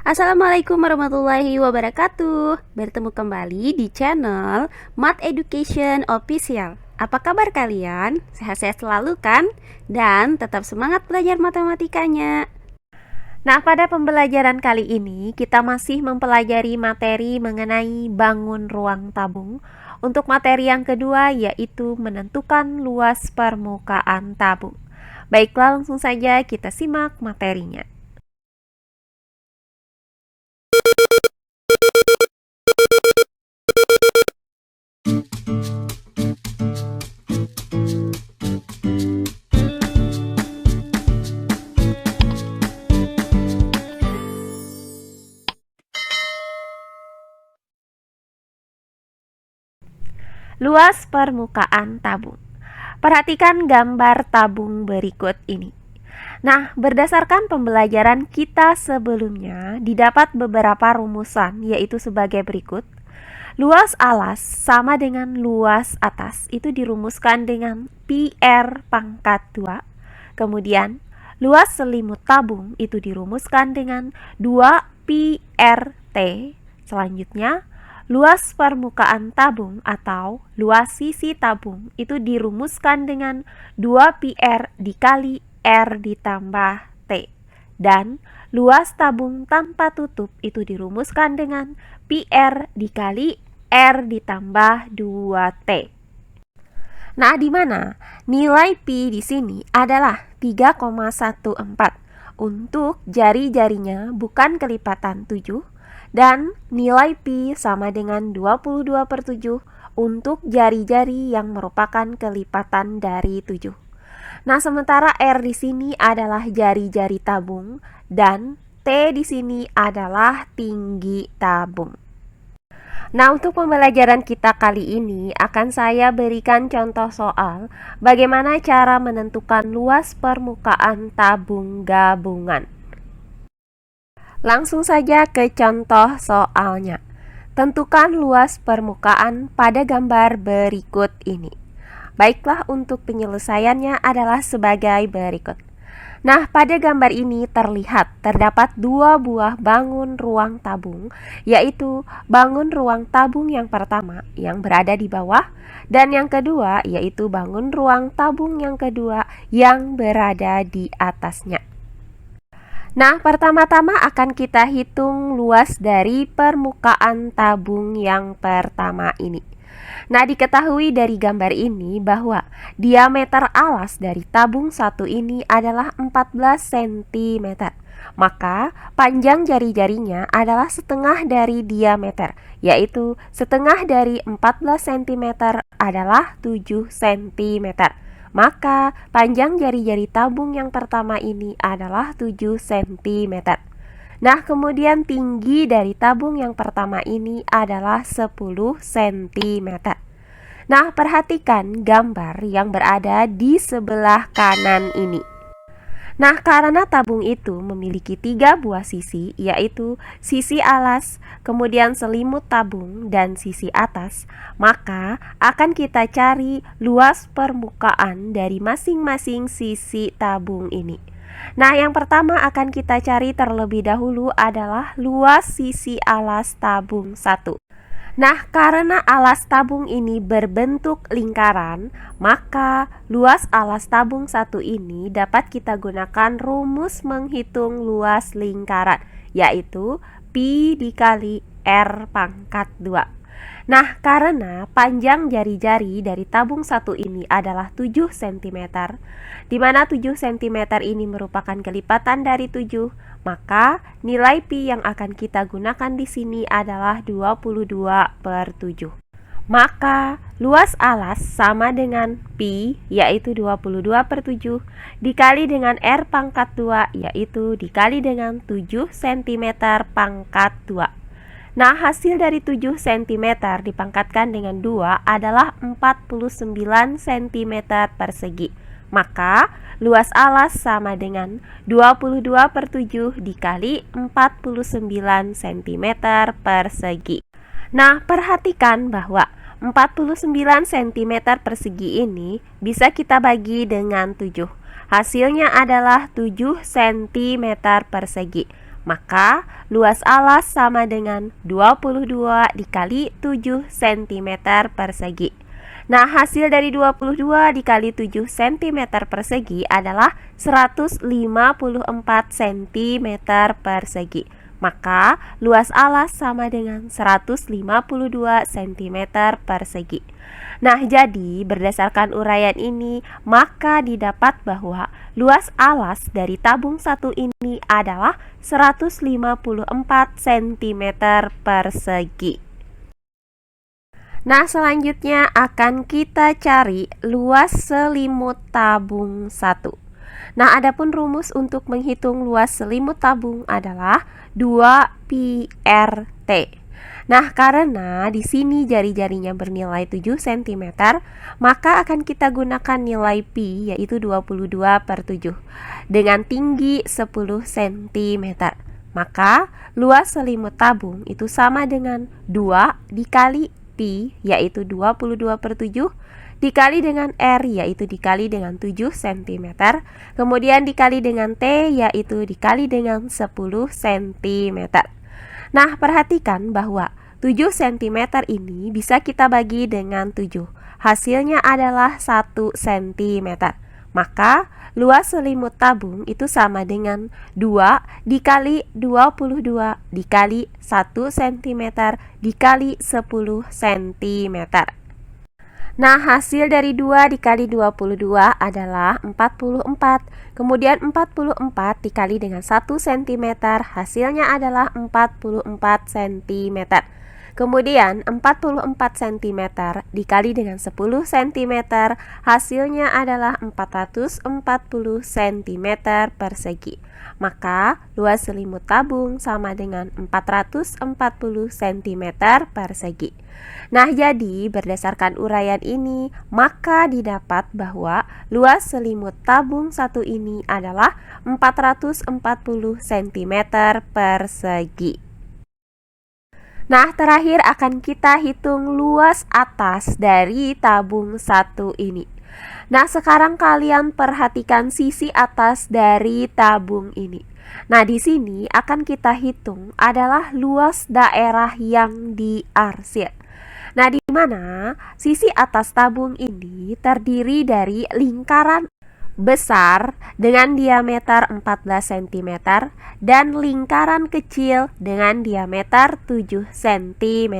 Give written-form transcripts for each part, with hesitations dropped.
Assalamualaikum warahmatullahi wabarakatuh. Bertemu kembali di channel Math Education Official. Apa kabar kalian? Sehat-sehat selalu kan? Dan tetap semangat belajar matematikanya. Nah, pada pembelajaran kali ini kita masih mempelajari materi mengenai bangun ruang tabung. Untuk materi yang kedua yaitu menentukan luas permukaan tabung. Baiklah, langsung saja kita simak materinya. Luas permukaan tabung. Perhatikan gambar tabung berikut ini. Nah, berdasarkan pembelajaran kita sebelumnya, didapat beberapa rumusan, yaitu sebagai berikut. Luas alas sama dengan luas atas, itu dirumuskan dengan pi R pangkat 2. Kemudian, luas selimut tabung itu dirumuskan dengan 2 pi R T. Selanjutnya, luas permukaan tabung atau luas sisi tabung itu dirumuskan dengan 2 pi R dikali R ditambah T. Dan luas tabung tanpa tutup itu dirumuskan dengan pi R dikali R ditambah 2T. Nah, di mana nilai pi di sini adalah 3,14 untuk jari-jarinya bukan kelipatan 7. Dan nilai pi sama dengan 22/7 untuk jari-jari yang merupakan kelipatan dari 7. Nah, sementara R di sini adalah jari-jari tabung dan T di sini adalah tinggi tabung. Nah, untuk pembelajaran kita kali ini akan saya berikan contoh soal bagaimana cara menentukan luas permukaan tabung gabungan. Langsung saja ke contoh soalnya. Tentukan luas permukaan pada gambar berikut ini. Baiklah, untuk penyelesaiannya adalah sebagai berikut. Nah, pada gambar ini terdapat dua buah bangun ruang tabung, yaitu bangun ruang tabung yang pertama yang berada di bawah, dan yang kedua yaitu bangun ruang tabung yang kedua yang berada di atasnya. Nah, pertama-tama akan kita hitung luas dari permukaan tabung yang pertama ini. Nah, diketahui dari gambar ini bahwa diameter alas dari tabung 1 ini adalah 14 cm. Maka panjang jari-jarinya adalah setengah dari diameter, yaitu setengah dari 14 cm adalah 7 cm. Maka panjang jari-jari tabung yang pertama ini adalah 7 cm. Nah, kemudian tinggi dari tabung yang pertama ini adalah 10 cm. Nah, perhatikan gambar yang berada di sebelah kanan ini. Nah, karena tabung itu memiliki 3 buah sisi, yaitu sisi alas, kemudian selimut tabung, dan sisi atas, maka akan kita cari luas permukaan dari masing-masing sisi tabung ini. Nah, yang pertama akan kita cari terlebih dahulu adalah luas sisi alas tabung 1. Nah, karena alas tabung ini berbentuk lingkaran, maka luas alas tabung 1 ini dapat kita gunakan rumus menghitung luas lingkaran, yaitu pi dikali R pangkat 2. Nah, karena panjang jari-jari dari tabung 1 ini adalah 7 cm, di mana 7 cm ini merupakan kelipatan dari 7, maka nilai pi yang akan kita gunakan di sini adalah 22/7. Maka luas alas sama dengan pi, yaitu 22/7, dikali dengan R pangkat 2, yaitu dikali dengan 7 cm pangkat 2. Nah, hasil dari 7 cm dipangkatkan dengan 2 adalah 49 cm persegi. Maka luas alas sama dengan 22/7 dikali 49 cm persegi. Nah, perhatikan bahwa 49 cm persegi ini bisa kita bagi dengan 7. Hasilnya adalah 7 cm persegi. Maka luas alas sama dengan 22 dikali 7 cm persegi. Nah, hasil dari 22 dikali 7 cm persegi adalah 154 cm persegi. Maka luas alas sama dengan 152 cm persegi. Nah, jadi berdasarkan uraian ini, maka didapat bahwa luas alas dari tabung 1 ini adalah 154 cm persegi. Nah, selanjutnya akan kita cari luas selimut tabung 1. Nah, adapun rumus untuk menghitung luas selimut tabung adalah 2πRT. Nah, karena di sini jari-jarinya bernilai 7 cm, maka akan kita gunakan nilai pi yaitu 22/7 dengan tinggi 10 cm. Maka luas selimut tabung itu sama dengan 2 dikali pi yaitu 22/7 dikali dengan R yaitu dikali dengan 7 cm, kemudian dikali dengan T yaitu dikali dengan 10 cm. Nah, perhatikan bahwa 7 cm ini bisa kita bagi dengan 7. Hasilnya adalah 1 cm. Maka luas selimut tabung itu sama dengan 2 dikali 22 dikali 1 cm dikali 10 cm. Nah, hasil dari 2 dikali 22 adalah 44. Kemudian 44 dikali dengan 1 cm, hasilnya adalah 44 cm. Kemudian 44 cm dikali dengan 10 cm, hasilnya adalah 440 cm persegi. Maka luas selimut tabung sama dengan 440 cm persegi. Nah, jadi berdasarkan uraian ini, maka didapat bahwa luas selimut tabung 1 ini adalah 440 cm persegi. Nah, terakhir akan kita hitung luas atas dari tabung 1 ini. Nah, sekarang kalian perhatikan sisi atas dari tabung ini. Nah, di sini akan kita hitung adalah luas daerah yang diarsir. Nah, di mana sisi atas tabung ini terdiri dari lingkaran besar dengan diameter 14 cm dan lingkaran kecil dengan diameter 7 cm.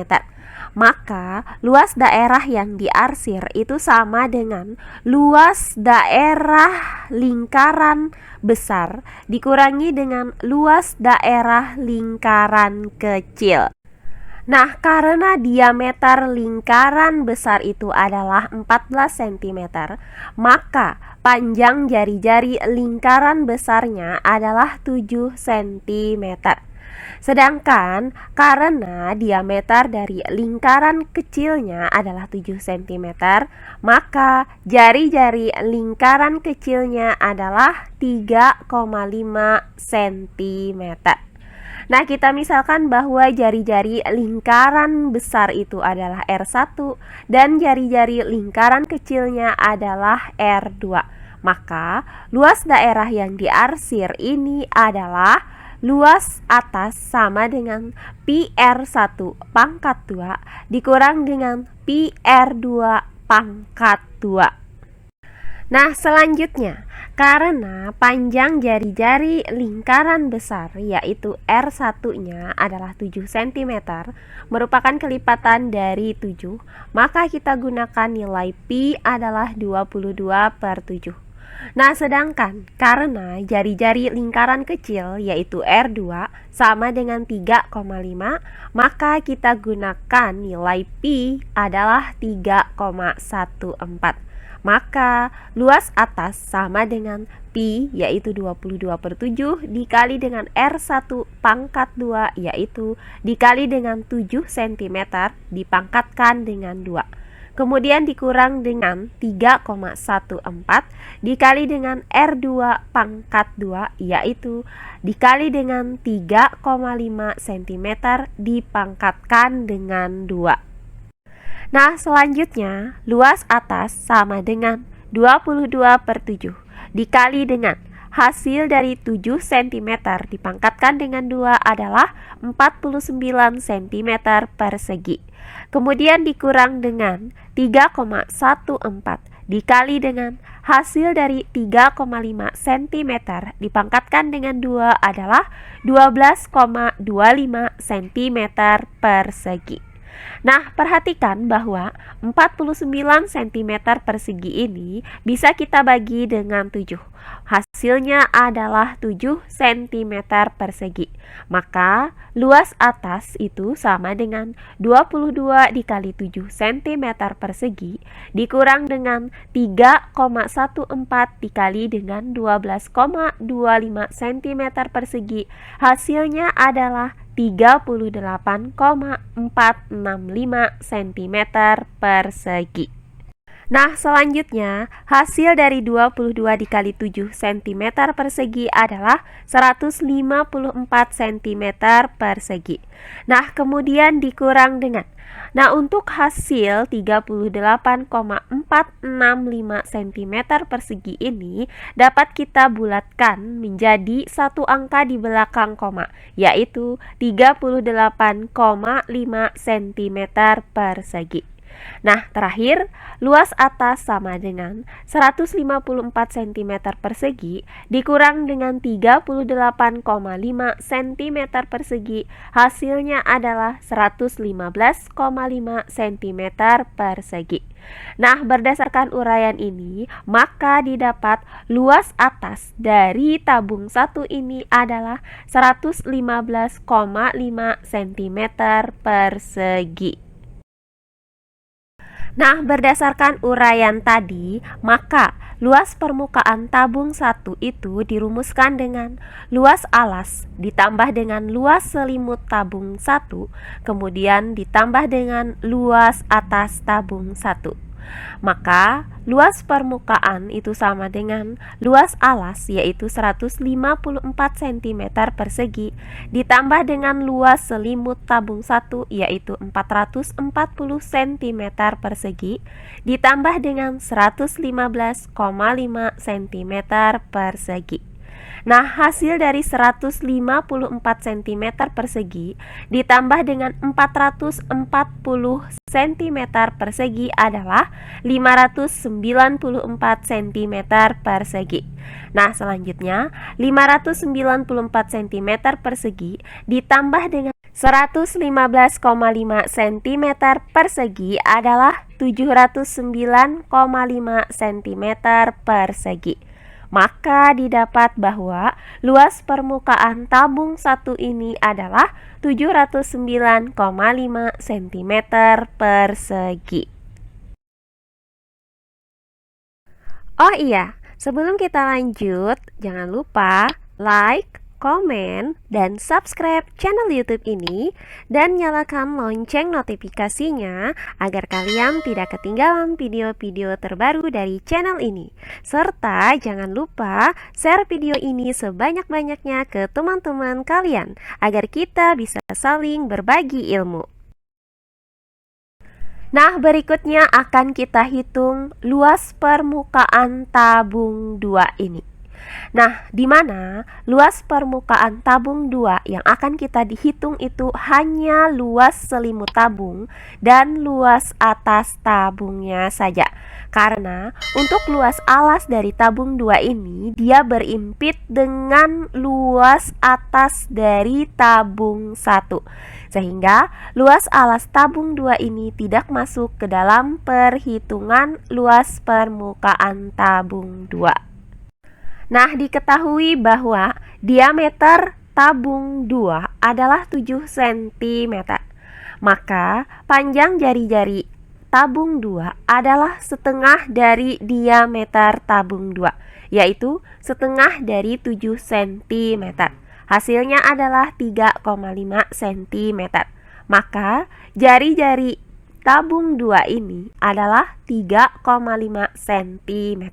Maka luas daerah yang diarsir itu sama dengan luas daerah lingkaran besar dikurangi dengan luas daerah lingkaran kecil. Nah, karena diameter lingkaran besar itu adalah 14 cm, maka panjang jari-jari lingkaran besarnya adalah 7 cm. Sedangkan karena diameter dari lingkaran kecilnya adalah 7 cm, maka jari-jari lingkaran kecilnya adalah 3,5 cm. Nah, kita misalkan bahwa jari-jari lingkaran besar itu adalah R1 dan jari-jari lingkaran kecilnya adalah R2. Maka luas daerah yang diarsir ini adalah luas atas sama dengan pi R1 pangkat 2 dikurang dengan pi R2 pangkat 2. Nah, selanjutnya, karena panjang jari-jari lingkaran besar yaitu R1-nya adalah 7 cm merupakan kelipatan dari 7, maka kita gunakan nilai pi adalah 22/7. Nah, sedangkan karena jari-jari lingkaran kecil yaitu R2 sama dengan 3,5, maka kita gunakan nilai pi adalah 3,14. Maka luas atas sama dengan pi yaitu 22/7 dikali dengan R1 pangkat 2 yaitu dikali dengan 7 cm dipangkatkan dengan 2. Kemudian dikurang dengan 3,14 dikali dengan R2 pangkat 2 yaitu dikali dengan 3,5 cm dipangkatkan dengan 2. Nah, selanjutnya luas atas sama dengan 22/7 dikali dengan hasil dari 7 cm dipangkatkan dengan 2 adalah 49 cm persegi. Kemudian dikurang dengan 3,14 dikali dengan hasil dari 3,5 cm dipangkatkan dengan 2 adalah 12,25 cm persegi. Nah, perhatikan bahwa 49 cm persegi ini bisa kita bagi dengan 7. Hasilnya adalah 7 cm persegi. Maka, luas atas itu sama dengan 22 dikali 7 cm persegi dikurang dengan 3,14 dikali dengan 12,25 cm persegi. Hasilnya adalah 38,465 cm persegi. Nah, selanjutnya hasil dari 22 dikali 7 cm persegi adalah 154 cm persegi. Nah, kemudian dikurang dengan untuk hasil 38,465 cm persegi ini dapat kita bulatkan menjadi satu angka di belakang koma, yaitu 38,5 cm persegi. Nah, terakhir, luas atas sama dengan 154 cm persegi dikurang dengan 38,5 cm persegi. Hasilnya adalah 115,5 cm persegi. Nah, berdasarkan uraian ini, maka didapat luas atas dari tabung 1 ini adalah 115,5 cm persegi. Nah, berdasarkan uraian tadi, maka luas permukaan tabung 1 itu dirumuskan dengan luas alas ditambah dengan luas selimut tabung 1, kemudian ditambah dengan luas atas tabung 1. Maka luas permukaan itu sama dengan luas alas, yaitu 154 cm persegi ditambah dengan luas selimut tabung 1, yaitu 440 cm persegi ditambah dengan 115,5 cm persegi. Nah, hasil dari 154 cm persegi ditambah dengan 440 cm persegi adalah 594 cm persegi. Nah, selanjutnya 594 cm persegi ditambah dengan 115,5 cm persegi adalah 709,5 cm persegi. Maka didapat bahwa luas permukaan tabung 1 ini adalah 709,5 cm persegi. Oh iya, sebelum kita lanjut, jangan lupa like, komen, dan subscribe channel YouTube ini dan nyalakan lonceng notifikasinya agar kalian tidak ketinggalan video-video terbaru dari channel ini. Serta jangan lupa share video ini sebanyak-banyaknya ke teman-teman kalian agar kita bisa saling berbagi ilmu. Nah, berikutnya akan kita hitung luas permukaan tabung 2 ini. Nah, di mana luas permukaan tabung 2 yang akan kita dihitung itu hanya luas selimut tabung dan luas atas tabungnya saja. Karena untuk luas alas dari tabung 2 ini dia berimpit dengan luas atas dari tabung 1. Sehingga luas alas tabung 2 ini tidak masuk ke dalam perhitungan luas permukaan tabung 2. Nah, diketahui bahwa diameter tabung 2 adalah 7 cm. Maka panjang jari-jari tabung 2 adalah setengah dari diameter tabung 2, yaitu setengah dari 7 cm. Hasilnya adalah 3,5 cm. Maka jari-jari tabung 2 ini adalah 3,5 cm.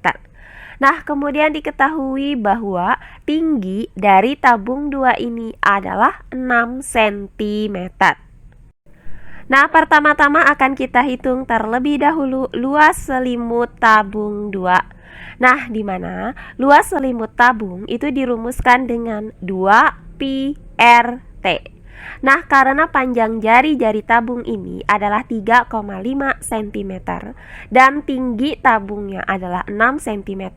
Nah, kemudian diketahui bahwa tinggi dari tabung 2 ini adalah 6 cm. Nah, pertama-tama akan kita hitung terlebih dahulu luas selimut tabung 2. Nah, di mana luas selimut tabung itu dirumuskan dengan 2pi RT. Nah, karena panjang jari-jari tabung ini adalah 3,5 cm dan tinggi tabungnya adalah 6 cm,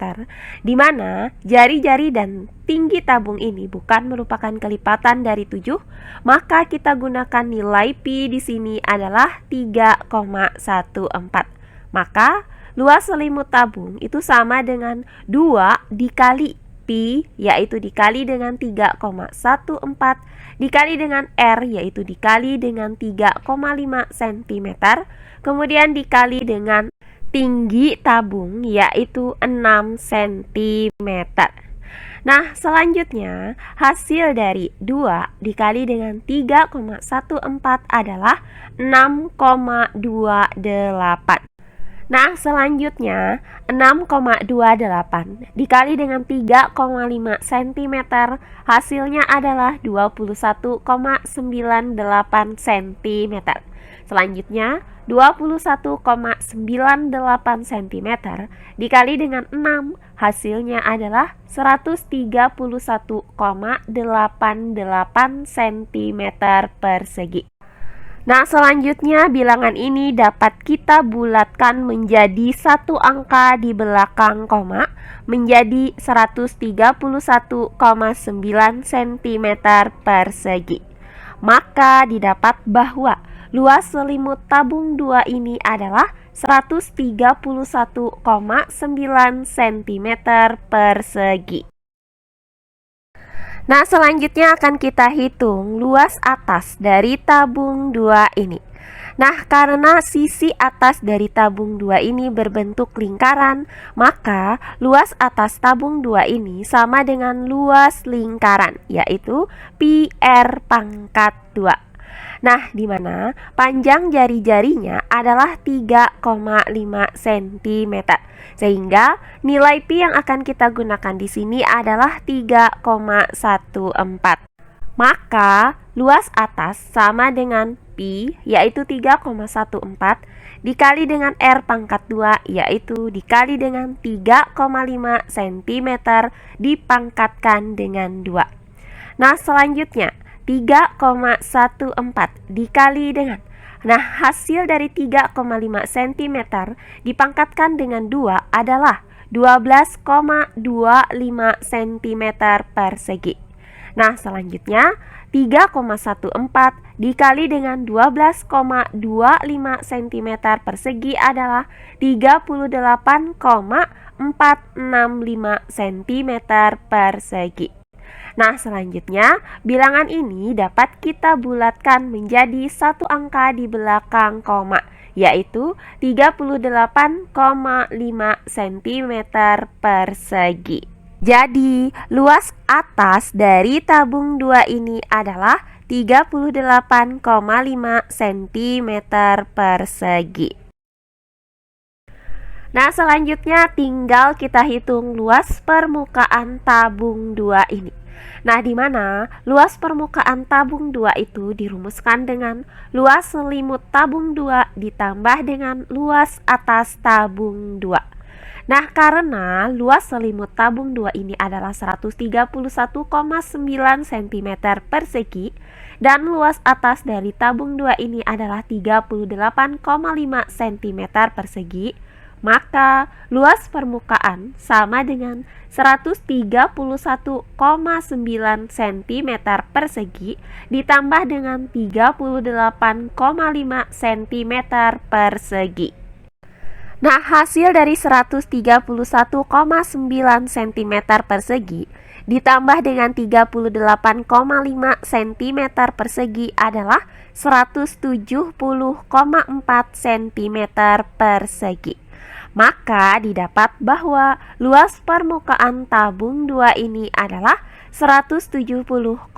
di mana jari-jari dan tinggi tabung ini bukan merupakan kelipatan dari 7, maka kita gunakan nilai pi di sini adalah 3,14. Maka luas selimut tabung itu sama dengan 2 dikali pi, yaitu dikali dengan 3,14, dikali dengan R, yaitu dikali dengan 3,5 cm, kemudian dikali dengan tinggi tabung, yaitu 6 cm. Nah, selanjutnya hasil dari 2 dikali dengan 3,14 adalah 6,28. Nah, selanjutnya 6,28 dikali dengan 3,5 cm, hasilnya adalah 21,98 cm. Selanjutnya 21,98 cm dikali dengan 6, hasilnya adalah 131,88 cm persegi. Nah, selanjutnya bilangan ini dapat kita bulatkan menjadi satu angka di belakang koma menjadi 131,9 cm persegi. Maka didapat bahwa luas selimut tabung 2 ini adalah 131,9 cm persegi. Nah, selanjutnya akan kita hitung luas atas dari tabung 2 ini. Nah, karena sisi atas dari tabung 2 ini berbentuk lingkaran, maka luas atas tabung 2 ini sama dengan luas lingkaran, yaitu pi R pangkat 2. Nah, di mana panjang jari-jarinya adalah 3,5 cm. Sehingga nilai pi yang akan kita gunakan di sini adalah 3,14. Maka luas atas sama dengan pi, yaitu 3,14, dikali dengan R pangkat 2, yaitu dikali dengan 3,5 cm dipangkatkan dengan 2. Nah, selanjutnya 3,14 dikali dengan, nah, hasil dari 3,5 cm dipangkatkan dengan 2 adalah 12,25 cm persegi. Nah, selanjutnya 3,14 dikali dengan 12,25 cm persegi adalah 38,465 cm persegi. Nah, selanjutnya bilangan ini dapat kita bulatkan menjadi satu angka di belakang koma, yaitu 38,5 cm persegi. Jadi, luas atas dari tabung 2 ini adalah 38,5 cm persegi. Nah, selanjutnya tinggal kita hitung luas permukaan tabung 2 ini. Nah, di mana luas permukaan tabung 2 itu dirumuskan dengan luas selimut tabung 2 ditambah dengan luas atas tabung 2. Nah, karena luas selimut tabung 2 ini adalah 131,9 cm persegi dan luas atas dari tabung 2 ini adalah 38,5 cm persegi, maka luas permukaan sama dengan 131,9 cm persegi ditambah dengan 38,5 cm persegi. Nah, hasil dari 131,9 cm persegi ditambah dengan 38,5 cm persegi adalah 170,4 cm persegi. Maka didapat bahwa luas permukaan tabung 2 ini adalah 170,4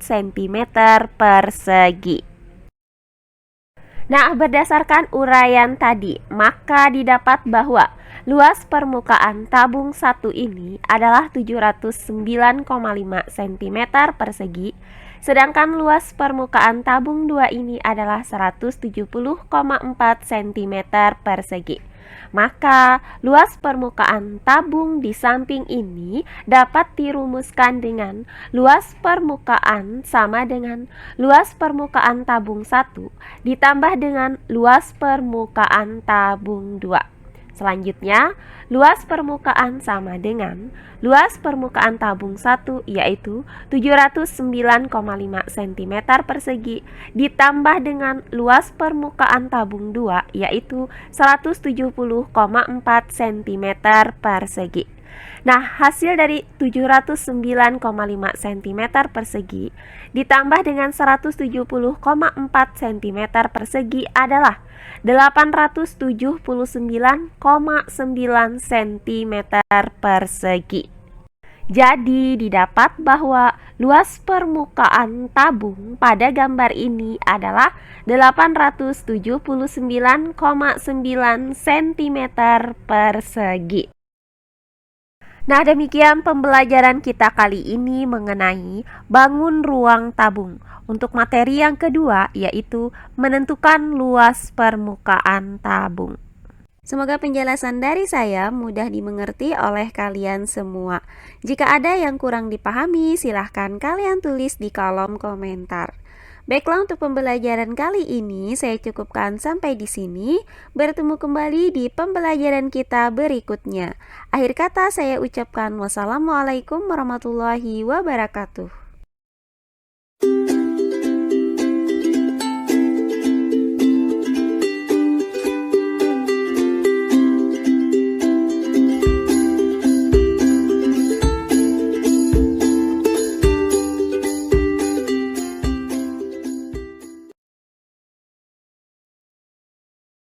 cm persegi. Nah, berdasarkan uraian tadi, maka didapat bahwa luas permukaan tabung 1 ini adalah 709,5 cm persegi, sedangkan luas permukaan tabung 2 ini adalah 170,4 cm persegi. Maka, luas permukaan tabung di samping ini dapat dirumuskan dengan luas permukaan sama dengan luas permukaan tabung 1 ditambah dengan luas permukaan tabung 2. Selanjutnya, luas permukaan sama dengan luas permukaan tabung 1 yaitu 709,5 cm persegi ditambah dengan luas permukaan tabung 2 yaitu 170,4 cm persegi. Nah, hasil dari 709,5 cm persegi ditambah dengan 170,4 cm persegi adalah 879,9 cm persegi. Jadi didapat bahwa luas permukaan tabung pada gambar ini adalah 879,9 cm persegi. Nah, demikian pembelajaran kita kali ini mengenai bangun ruang tabung. Untuk materi yang kedua yaitu menentukan luas permukaan tabung. Semoga penjelasan dari saya mudah dimengerti oleh kalian semua. Jika ada yang kurang dipahami, silahkan kalian tulis di kolom komentar. Baiklah, untuk pembelajaran kali ini saya cukupkan sampai di sini. Bertemu kembali di pembelajaran kita berikutnya. Akhir kata saya ucapkan wassalamualaikum warahmatullahi wabarakatuh.